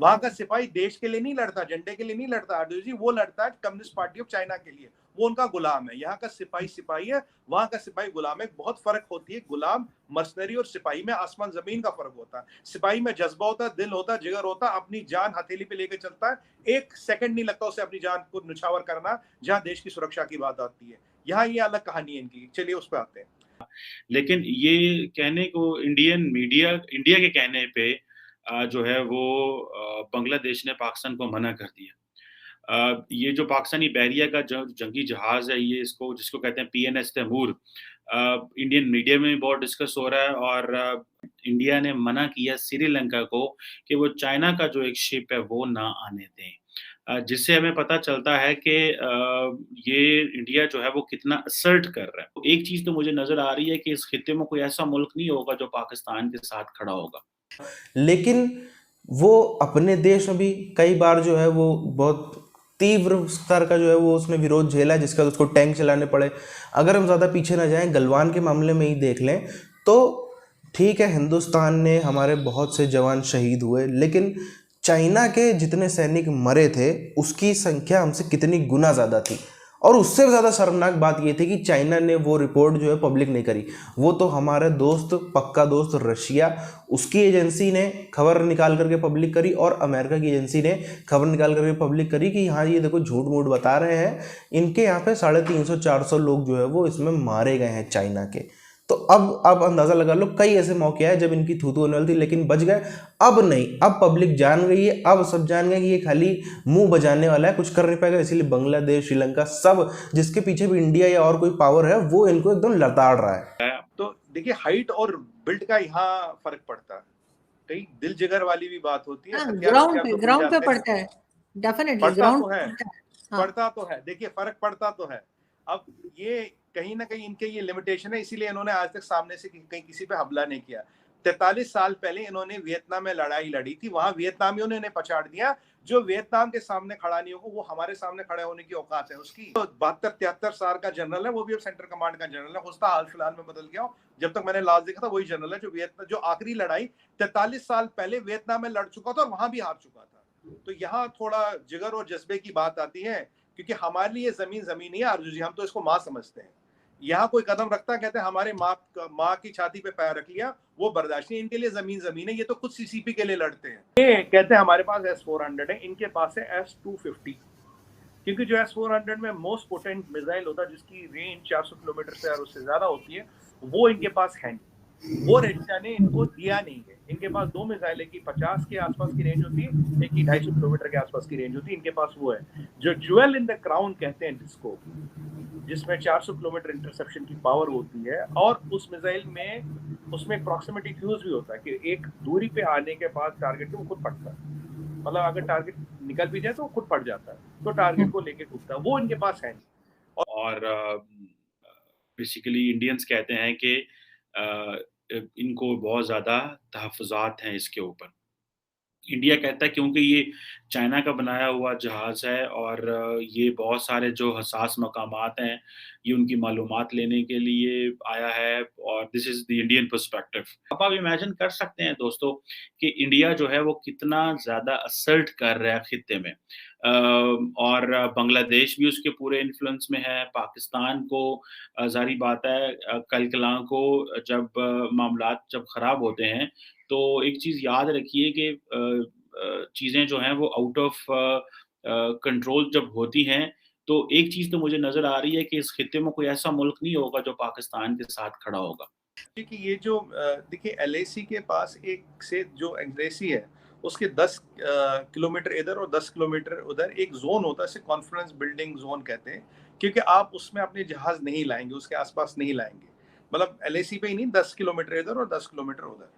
वहां का सिपाही देश के लिए नहीं लड़ता, झंडे के लिए नहीं लड़ता आरजू जी, वो लड़ता है कम्युनिस्ट पार्टी ऑफ चाइना के लिए, वो उनका गुलाम है। यहाँ का सिपाही सिपाही है, वहां का सिपाही गुलाम है। बहुत फर्क होती है, गुलाम मर्सनरी और सिपाही में आसमान जमीन का फर्क होता है। सिपाही में जज्बा होता है, दिल होता है, जिगर होता है, अपनी जान हथेली पे लेके चलता है, एक सेकंड नहीं लगता उसे अपनी जान को नुछावर करना जहां देश की सुरक्षा की बात आती है। यहाँ ये अलग कहानी है इनकी, चलिए उस पर आते हैं। लेकिन ये कहने को इंडिया के कहने पे जो है वो बांग्लादेश ने पाकिस्तान को मना कर दिया। ये जो पाकिस्तानी बहरिया का जो जंगी जहाज़ है, ये इसको जिसको कहते हैं पीएनएस तैमूर, इंडियन मीडिया में भी बहुत डिस्कस हो रहा है और इंडिया ने मना किया श्रीलंका को कि वो चाइना का जो एक शिप है वो ना आने दें। जिससे हमें पता चलता है कि ये इंडिया जो है वो कितना असर्ट कर रहा है। तो एक चीज़ तो मुझे नज़र आ रही है कि इस खित्ते में कोई ऐसा मुल्क नहीं होगा जो पाकिस्तान के साथ खड़ा होगा। लेकिन वो अपने देश में भी कई बार जो है वो बहुत तीव्र स्तर का जो है वो उसने विरोध झेला, जिसका उसको टैंक चलाने पड़े। अगर हम ज़्यादा पीछे ना जाएं, गलवान के मामले में ही देख लें तो ठीक है, हिंदुस्तान ने हमारे बहुत से जवान शहीद हुए, लेकिन चाइना के जितने सैनिक मरे थे उसकी संख्या हमसे कितनी गुना ज़्यादा थी। और उससे ज़्यादा शर्मनाक बात ये थी कि चाइना ने वो रिपोर्ट जो है पब्लिक नहीं करी। वो तो हमारे दोस्त, पक्का दोस्त रशिया, उसकी एजेंसी ने खबर निकाल करके पब्लिक करी, और अमेरिका की एजेंसी ने खबर निकाल करके पब्लिक करी कि हाँ ये देखो झूठ मूठ बता रहे हैं, इनके यहाँ पे 350-400 लोग जो है वो इसमें मारे गए हैं चाइना के। तो अब अंदाजा लगा लो, कई ऐसे मौके आए जब इनकी थू थू होने वाली थी लेकिन बच गए। अब नहीं, अब पब्लिक जान गई है, अब सब जान गए कि ये खाली मुंह बजाने वाला है, कुछ कर नहीं पाएगा। इसीलिए बांग्लादेश, श्रीलंका, सब जिसके पीछे भी इंडिया या और कोई पावर है वो इनको एकदम लताड़ रहा है। तो देखिए, हाइट और बिल्ड का यहाँ फर्क पड़ता है, कई दिल जिगर वाली भी बात होती है, हाँ, हथियारों से आप तो मिल ग्राउंड पे जाते हैं। पड़ता है, डेफिनेटली पड़ता ग्राउंड तो पे है, पड़ता है। हाँ, पड़ता तो है, देखिए फर्क पड़ता तो है। अब ये कहीं ना कहीं इनके ये लिमिटेशन है, इसीलिए इन्होंने आज तक सामने से कहीं किसी पे हमला नहीं किया। 43 साल पहले इन्होंने वियतनाम में लड़ाई लड़ी थी, वहां वियतनामियों ने इन्हें पछाड़ दिया। जो वियतनाम के सामने खड़ा नहीं होगा वो हमारे सामने खड़े होने की औकात है उसकी। तो 72-73 साल का जनरल है, वो भी अब सेंट्रल कमांड का जनरल है, उसका हाल फिलहाल में बदल गया। जब तक मैंने लास्ट देखा था वही जनरल है जो वियतनाम, जो आखिरी लड़ाई 43 साल पहले वियतनाम में लड़ चुका था और वहां भी हार चुका था। तो यहाँ थोड़ा जिगर और जज्बे की बात आती है, क्योंकि हमारे लिए जमीन जमीन ही है अर्जुन जी, हम तो इसको माँ समझते हैं। यहाँ कोई कदम रखता कहते हैं हमारे माँ की छाती पे पैर रख लिया, वो बर्दाश्त नहीं। इनके लिए जमीन जमीन है, ये तो खुद सीसीपी के लिए लड़ते हैं। ये कहते हैं हमारे पास S-400 है, इनके पास है S-250, क्योंकि जो S-400 में मोस्ट पोटेंट मिसाइल होता है जिसकी रेंज 400 किलोमीटर से और उससे ज्यादा होती है, वो इनके पास है नहीं। वो रशिया ने इनको दिया नहीं है। इनके पास दो मिसाइल है, की 50 के आसपास की रेंज होती है, एक की 250 किलोमीटर के आसपास की रेंज होती है, इनके पास वो है जो ज्वेल इन द क्राउन कहते हैं जिसको, जिसमें 400 किलोमीटर इंटरसेप्शन की पावर होती है। और उस मिसाइल में उसमें प्रॉक्सिमिटी फ्यूज भी होता है कि एक दूरी पे आने के बाद टारगेट को खुद फटता है, मतलब अगर टारगेट निकल भी जाए तो फुट फट जाता है, तो टारगेट को लेके कूदता है, वो इनके पास है नहीं। और बेसिकली इंडियंस कहते हैं कि इनको बहुत ज़्यादा तहफ़्फ़ुज़ात हैं इसके ऊपर। इंडिया कहता है क्योंकि ये चाइना का बनाया हुआ जहाज़ है और ये बहुत सारे जो हसास मकामात हैं, ये उनकी मालूमात लेने के लिए आया है और this is the Indian perspective. अब आप इमेजिन कर सकते हैं दोस्तों कि इंडिया जो है वो कितना ज़्यादा असर्ट कर रहा है खित्ते में। और बांग्लादेश भी उसके पूरे इन्फ्लुएंस में है, पाकिस्तान को ज़ाहिर बात है कल-कलां को जब मामलात जब ख़राब होते हैं, तो एक चीज़ याद रखिए कि चीज़ें जो हैं वो आउट ऑफ कंट्रोल जब होती हैं, तो एक चीज़ तो मुझे नज़र आ रही है कि इस खित्ते में कोई ऐसा मुल्क नहीं होगा जो पाकिस्तान के साथ खड़ा होगा। कि ये जो देखिए LAC के पास एक से जो LAC है उसके 10 किलोमीटर इधर और 10 किलोमीटर उधर एक जोन होता है, इसे कॉन्फ्रेंस बिल्डिंग जोन कहते हैं, क्योंकि आप उसमें अपने जहाज नहीं लाएंगे, उसके आसपास नहीं लाएंगे। मतलब LAC पे ही नहीं, 10 किलोमीटर इधर और 10 किलोमीटर उधर।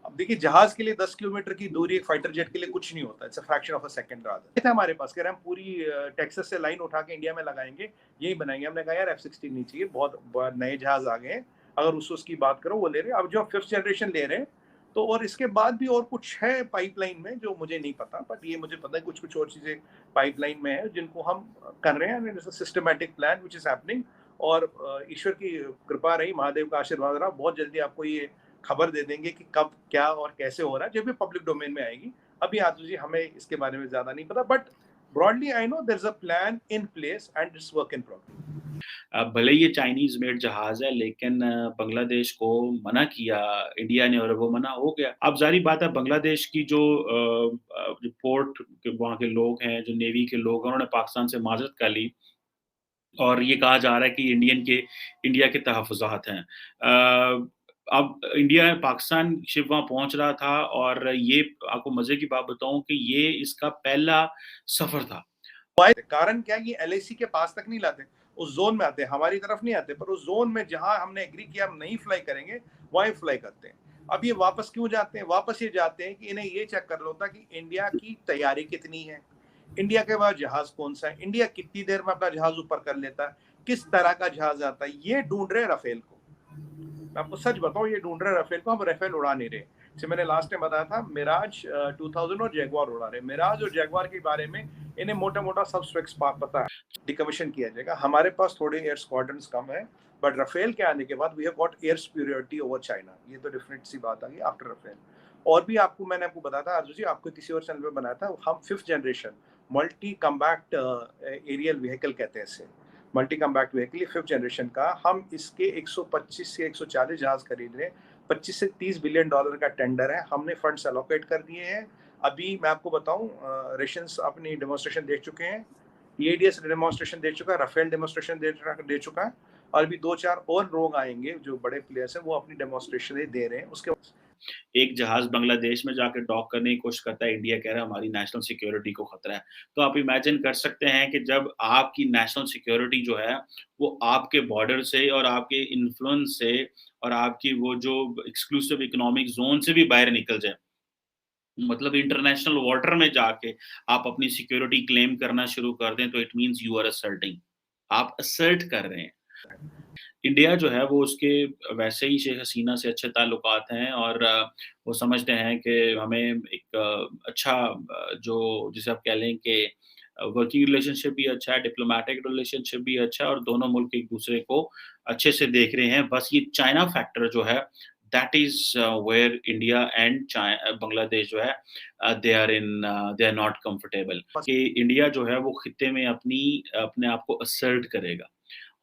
अब देखिए, जहाज के लिए 10 किलोमीटर की दूरी एक फाइटर जेट के लिए कुछ नहीं होता, it's a fraction of a second rather. हमारे पास कह रहे हम पूरी टेक्सास से लाइन उठा के इंडिया में लगाएंगे, यही बनाएंगे। हमने कहा यार F-16 नहीं चाहिए, बहुत नए जहाज आ गए हैं। अगर उसकी बात करो वो ले रहे हैं, अब जो 5th जनरेशन ले रहे हैं। तो और इसके बाद भी और कुछ है पाइपलाइन में जो मुझे नहीं पता, बट ये मुझे पता है कुछ कुछ और चीजें पाइपलाइन में है जिनको हम कर रहे हैं। Systematic plan which is happening. और ईश्वर की कृपा रही, महादेव का आशीर्वाद रहा, बहुत जल्दी आपको ये खबर दे देंगे कि कब क्या और कैसे हो रहा है, जब भी पब्लिक डोमेन में आएगी। अभी आतू जी हमें इसके बारे में ज्यादा नहीं पता, but broadly I know there is a plan in place and it's work in progress. अब भले ये चाइनीज मेड जहाज है, लेकिन बांग्लादेश को मना किया इंडिया ने और वो मना हो गया। अब जारी बात है, बांग्लादेश की जो पोर्ट के वहाँ के लोग हैं, जो नेवी के लोग हैं, उन्होंने पाकिस्तान से माजरत कर ली और ये कहा जा रहा है कि इंडिया के तहफ़्फ़ुज़ात हैं। अब इंडिया पाकिस्तान शिप वहाँ पहुँच रहा था और ये आपको मज़े की बात बताऊँ कि ये इसका पहला सफ़र था। कारण क्या है, ये एलआईसी के पास तक नहीं लाते, उस जोन में आते हैं, हमारी तरफ नहीं आते, पर उस जोन में जहां हमने एग्री किया हम नहीं फ्लाई करेंगे वहीं फ्लाई करते हैं। अब ये वापस क्यों जाते हैं? वापस ये जाते हैं कि इन्हें ये चेक कर लो था कि इंडिया की तैयारी कितनी है, इंडिया के पास जहाज कौन सा है, इंडिया कितनी देर में अपना जहाज ऊपर कर लेता है, किस तरह का जहाज आता है। ये ढूंढ रहे राफेल को, मैं आपको सच बताऊं, ये ढूंढ रहे राफेल को, हम राफेल उड़ा नहीं रहे। जैसे मैंने लास्ट टाइम बताया था, मिराज 2000 और जैगवार उड़ा रहे। मिराज और जैगवार के बारे में इन्हें मोटा मोटा सब स्पेक्स पता है, डिकमीशन किया जाएगा। हमारे पास थोड़े एयर स्क्वाड्रन्स कम है, बट राफेल के आने के बाद we have got air superiority over China. ये तो डिफरेंट सी बात आ गई आफ्टर राफेल। और भी मैंने आपको बताया था अर्जुन जी, आपको किसी और चैनल पे बनाया था, हम 5th generation multi combat aerial vehicle कहते हैं इसे, multi combat vehicle 5th generation का। हम इसके 125 से 140 जहाज खरीद रहे हैं। 25 से 30 बिलियन डॉलर का टेंडर है, हमने फंड्स एलोकेट कर दिए हैं। अभी मैं आपको बताऊं, रेशंस अपनी डेमोन्स्ट्रेशन दे चुके हैं, EADS डेमोन्स्ट्रेशन दे चुका है, राफेल डेमोन्स्ट्रेशन दे चुका है, और अभी 2-4 और लोग आएंगे जो बड़े प्लेयर्स हैं, वो अपनी डेमोन्स्ट्रेशन दे रहे हैं। उसके एक जहाज बांग्लादेश में जाकर डॉक करने की कोशिश करता है, इंडिया कह रहा है हमारी नेशनल सिक्योरिटी को खतरा है। तो आप इमेजिन कर सकते हैं कि जब आपकी नेशनल सिक्योरिटी जो है, वो आपके बॉर्डर से और आपके इन्फ्लुएंस से और आपकी वो जो एक्सक्लूसिव इकोनॉमिक ज़ोन से भी बाहर निकल जाए, मतलब इंटरनेशनल वाटर में जाके आप अपनी सिक्योरिटी क्लेम करना शुरू कर दें, तो it means you are asserting, आप असर्ट कर रहे हैं। इंडिया जो है वो उसके वैसे ही शेख हसीना से अच्छे ताल्लुकात हैं और वो समझते हैं कि हमें एक अच्छा जो जिसे आप कह लें कि वर्किंग रिलेशनशिप भी अच्छा है, डिप्लोमेटिक रिलेशनशिप भी अच्छा है और दोनों मुल्क एक-दूसरे को अच्छे से देख रहे हैं। बस ये चाइना फैक्टर जो है, that is where India and Bangladesh जो है दे आर नॉट कंफर्टेबल कि इंडिया जो है वो खित्ते में अपने आप को असर्ट करेगा।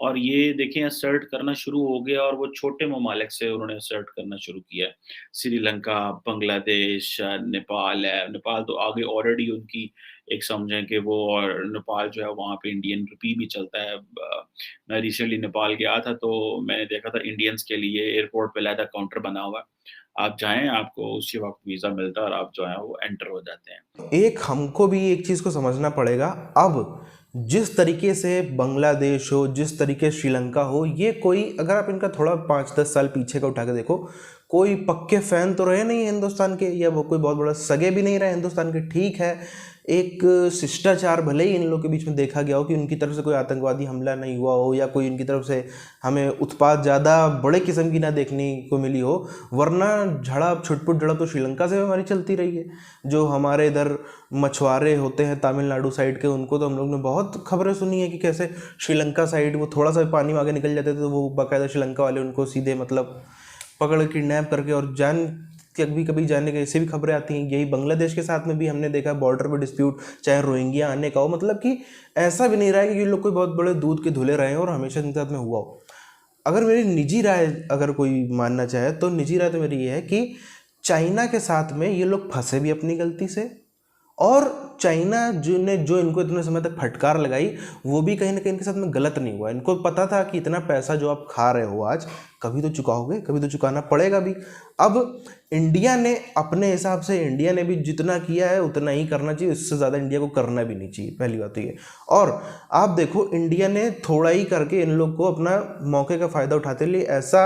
और ये देखें असर्ट करना शुरू हो गया और वो छोटे ममालिक से उन्होंने असर्ट करना शुरू किया है। श्रीलंका, बांग्लादेश, नेपाल है। नेपाल तो आगे ऑलरेडी उनकी एक समझें कि वो, और नेपाल जो है वहाँ पे इंडियन रुपी भी चलता है। मैं रिसेंटली नेपाल गया था तो मैंने देखा था इंडियंस के लिए एयरपोर्ट पे अलहदा काउंटर बना हुआ है। आप जाएँ, आपको उसी वक़्त वीज़ा मिलता है और आप जो है वो एंटर हो जाते हैं। एक हमको भी एक चीज़ को समझना पड़ेगा, अब जिस तरीके से बांग्लादेश हो, जिस तरीके से श्रीलंका हो, ये कोई, अगर आप इनका थोड़ा 5-10 साल पीछे का उठा के देखो, कोई पक्के फ़ैन तो रहे नहीं हिंदुस्तान के, या वो कोई बहुत बड़ा सगे भी नहीं रहे हिंदुस्तान के। ठीक है, एक शिष्टाचार भले ही इन लोगों के बीच में देखा गया हो कि उनकी तरफ से कोई आतंकवादी हमला नहीं हुआ हो, या कोई इनकी तरफ से हमें उत्पात ज़्यादा बड़े किस्म की ना देखने को मिली हो, वरना झड़प छुटपुट झड़प तो श्रीलंका से हमारी चलती रही है। जो हमारे इधर मछुआरे होते हैं तमिलनाडु साइड के, उनको तो हम लोग ने बहुत खबरें सुनी है कि कैसे श्रीलंका साइड वो थोड़ा सा पानी में आगे निकल जाते थे तो वो बाकायदा श्रीलंका वाले उनको सीधे मतलब पकड़ किडनैप करके और जान कभी कभी जाने के ऐसे भी खबरें आती हैं। यही बांग्लादेश के साथ में भी हमने देखा, बॉर्डर पे डिस्प्यूट, चाहे रोहिंग्या आने का हो, मतलब कि ऐसा भी नहीं रहा है कि ये लोग कोई बहुत बड़े दूध के धुले रहे हैं और हमेशा इनके साथ में हुआ हो। अगर मेरी निजी राय अगर कोई मानना चाहे तो निजी राय तो मेरी ये है कि चाइना के साथ में ये लोग फंसे भी अपनी गलती से, और चाइना जो इनको इतने समय तक फटकार लगाई वो भी कहीं ना कहीं इनके साथ में गलत नहीं हुआ। इनको पता था कि इतना पैसा जो आप खा रहे हो आज, कभी तो चुकाओगे, कभी तो चुकाना पड़ेगा भी। अब इंडिया ने अपने हिसाब से, इंडिया ने भी जितना किया है उतना ही करना चाहिए, इससे ज़्यादा इंडिया को करना भी नहीं चाहिए, पहली बात तो ये। और आप देखो, इंडिया ने थोड़ा ही करके इन लोग को अपना मौके का फ़ायदा उठाते लिए ऐसा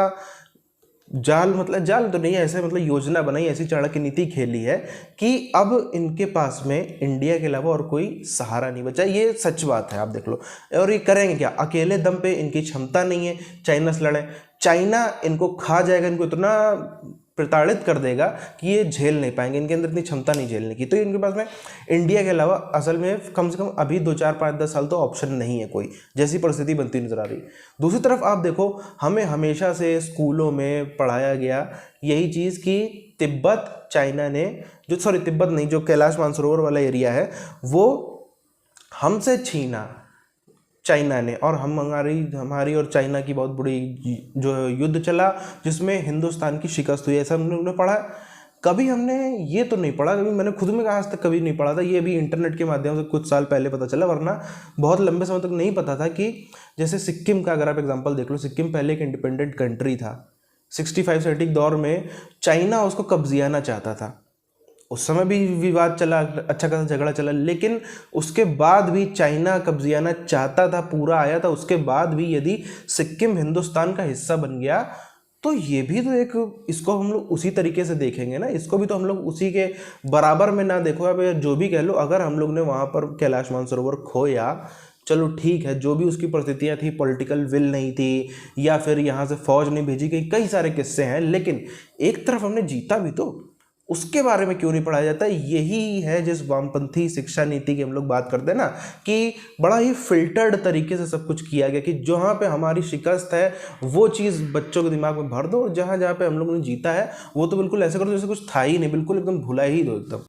जाल तो नहीं है, ऐसे मतलब योजना बनाई, ऐसी चाणक्य नीति खेली है कि अब इनके पास में इंडिया के अलावा और कोई सहारा नहीं बचा। ये सच बात है, आप देख लो। और ये करेंगे क्या? अकेले दम पे इनकी क्षमता नहीं है चाइना से लड़े। चाइना इनको खा जाएगा, इनको इतना प्रताड़ित कर देगा कि ये झेल नहीं पाएंगे, इनके अंदर इतनी क्षमता नहीं झेलने की। तो इनके पास में इंडिया के अलावा असल में कम से कम अभी 2 4 5 10 साल तो ऑप्शन नहीं है कोई, जैसी परिस्थिति बनती नजर आ रही। दूसरी तरफ आप देखो, हमें हमेशा से स्कूलों में पढ़ाया गया यही चीज़ कि तिब्बत चाइना ने तिब्बत नहीं, जो कैलाश मानसरोवर वाला एरिया है वो हमसे छीना चाइना ने, और हमारी और चाइना की बहुत बड़ी जो युद्ध चला जिसमें हिंदुस्तान की शिकस्त हुई, ऐसा हम लोगों ने पढ़ा। कभी हमने ये तो नहीं पढ़ा, कभी मैंने खुद में आज तक कभी नहीं पढ़ा था, ये भी इंटरनेट के माध्यम से कुछ साल पहले पता चला, वरना बहुत लंबे समय तक नहीं पता था कि जैसे सिक्किम का अगर आप एग्जांपल देख लो, सिक्किम पहले एक इंडिपेंडेंट कंट्री था। 65 दौर में चाइना उसको कब्जियाना चाहता था, उस समय भी विवाद चला, अच्छा खासा झगड़ा चला, लेकिन उसके बाद भी चाइना कब्जियाना चाहता था, पूरा आया था। उसके बाद भी यदि सिक्किम हिंदुस्तान का हिस्सा बन गया तो ये भी तो एक, इसको हम लोग उसी तरीके से देखेंगे ना, इसको भी तो हम लोग उसी के बराबर में ना देखो। अब जो भी कह लो, अगर हम लोग ने वहाँ पर कैलाश मानसरोवर खोया, चलो ठीक है, जो भी उसकी परिस्थितियाँ थी, पॉलिटिकल विल नहीं थी या फिर यहाँ से फौज नहीं भेजी गई, कई सारे किस्से हैं, लेकिन एक तरफ हमने जीता भी तो, उसके बारे में क्यों नहीं पढ़ाया जाता? यही है जिस वामपंथी शिक्षा नीति की हम लोग बात करते हैं ना, कि बड़ा ही फिल्टर्ड तरीके से सब कुछ किया गया, कि जहाँ पे हमारी शिकस्त है वो चीज़ बच्चों के दिमाग में भर दो, जहाँ जहाँ पे हम लोगों ने जीता है वो तो बिल्कुल ऐसे कर दो जैसे कुछ था ही नहीं, बिल्कुल एकदम भुला ही दो एकदम।